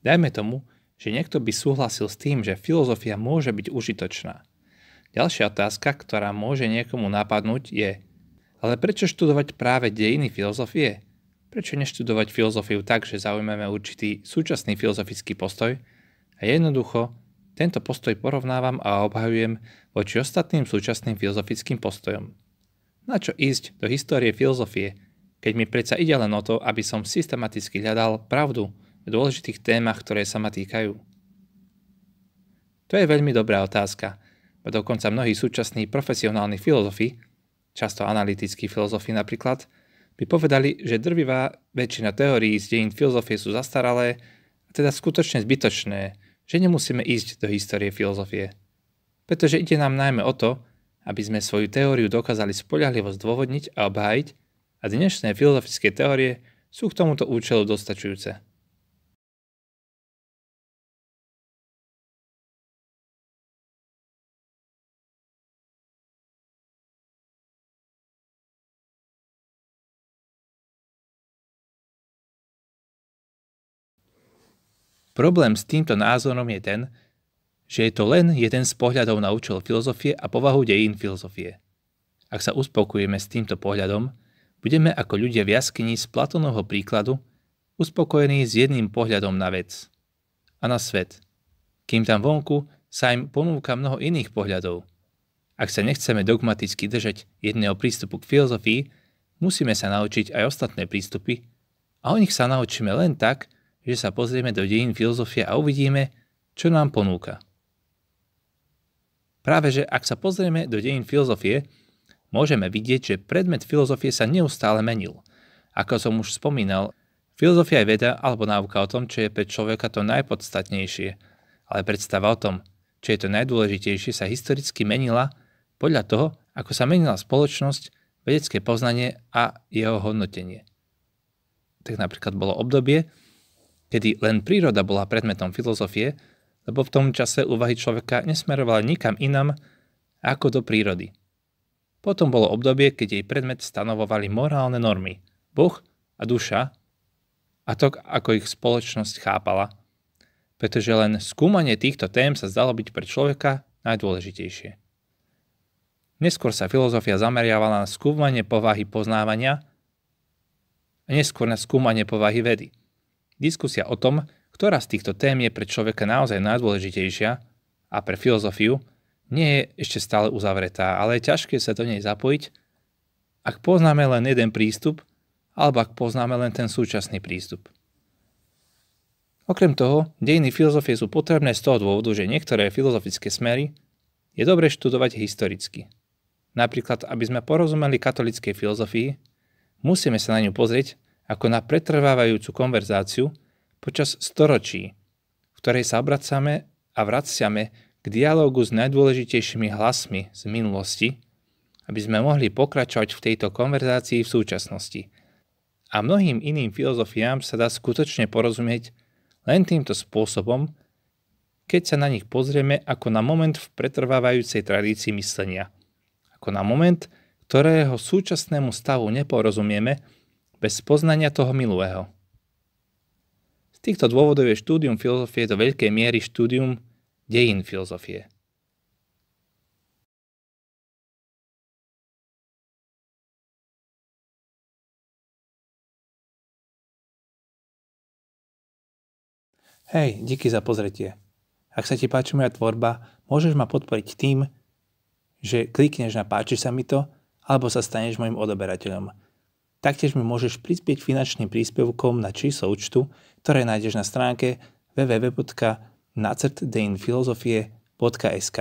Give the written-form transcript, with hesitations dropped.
Dajme tomu, že niekto by súhlasil s tým, že filozofia môže byť užitočná. Ďalšia otázka, ktorá môže niekomu napadnúť je: ale prečo študovať práve dejiny filozofie? Prečo neštudovať filozofiu tak, že zaujmeme určitý súčasný filozofický postoj a jednoducho tento postoj porovnávam a obhajujem voči ostatným súčasným filozofickým postojom? Na čo ísť do histórie filozofie, keď mi predsa ide len o to, aby som systematicky hľadal pravdu v dôležitých témach, ktoré sa ma týkajú? To je veľmi dobrá otázka, a dokonca mnohí súčasní profesionálni filozofi, často analytickí filozofi napríklad, by povedali, že drvivá väčšina teórií z dejín filozofie sú zastaralé a teda skutočne zbytočné, že nemusíme ísť do histórie filozofie. Pretože ide nám najmä o to, aby sme svoju teóriu dokázali spoľahlivo zdôvodniť a obhájiť, a dnešné filozofické teórie sú k tomuto účelu dostačujúce. Problém s týmto názorom je ten, že je to len jeden z pohľadov na účel filozofie a povahu dejín filozofie. Ak sa uspokojíme s týmto pohľadom, budeme ako ľudia v jaskyni z Platónovho príkladu uspokojení s jedným pohľadom na vec a na svet, kým tam vonku sa im ponúka mnoho iných pohľadov. Ak sa nechceme dogmaticky držať jedného prístupu k filozofii, musíme sa naučiť aj ostatné prístupy a o nich sa naučíme len tak, že sa pozrieme do dejín filozofie a uvidíme, čo nám ponúka. Práve že ak sa pozrieme do dejín filozofie, môžeme vidieť, že predmet filozofie sa neustále menil. Ako som už spomínal, filozofia je veda alebo náuka o tom, čo je pre človeka to najpodstatnejšie, ale predstava o tom, čo je to najdôležitejšie, sa historicky menila podľa toho, ako sa menila spoločnosť, vedecké poznanie a jeho hodnotenie. Tak napríklad bolo obdobie, kedy len príroda bola predmetom filozofie, lebo v tom čase úvahy človeka nesmerovali nikam inam ako do prírody. Potom bolo obdobie, keď jej predmet stanovovali morálne normy, Boh a duša, a to, ako ich spoločnosť chápala, pretože len skúmanie týchto tém sa zdalo byť pre človeka najdôležitejšie. Neskôr sa filozofia zameriavala na skúmanie povahy poznávania a neskôr na skúmanie povahy vedy. Diskusia o tom, ktorá z týchto tém je pre človeka naozaj najdôležitejšia a pre filozofiu, nie je ešte stále uzavretá, ale je ťažké sa do nej zapojiť, ak poznáme len jeden prístup, alebo ak poznáme len ten súčasný prístup. Okrem toho, dejiny filozofie sú potrebné z toho dôvodu, že niektoré filozofické smery je dobre študovať historicky. Napríklad, aby sme porozumeli katolíckej filozofii, musíme sa na ňu pozrieť ako na pretrvávajúcu konverzáciu počas storočí, v ktorej sa obracame a vraciame k dialógu s najdôležitejšími hlasmi z minulosti, aby sme mohli pokračovať v tejto konverzácii v súčasnosti. A mnohým iným filozofiám sa dá skutočne porozumieť len týmto spôsobom, keď sa na nich pozrieme ako na moment v pretrvávajúcej tradícii myslenia, ako na moment, ktorého súčasnému stavu neporozumieme bez poznania toho minulého. Z týchto dôvodov je štúdium filozofie do veľkej miery štúdium dejín filozofie. Hej, díky za pozretie. Ak sa ti páči moja tvorba, môžeš ma podporiť tým, že klikneš na páči sa mi to, alebo sa staneš môjim odoberateľom. Taktiež mi môžeš prispieť finančným príspevkom na číslo účtu, ktoré nájdeš na stránke www.nacrtdeinfilozofie.sk.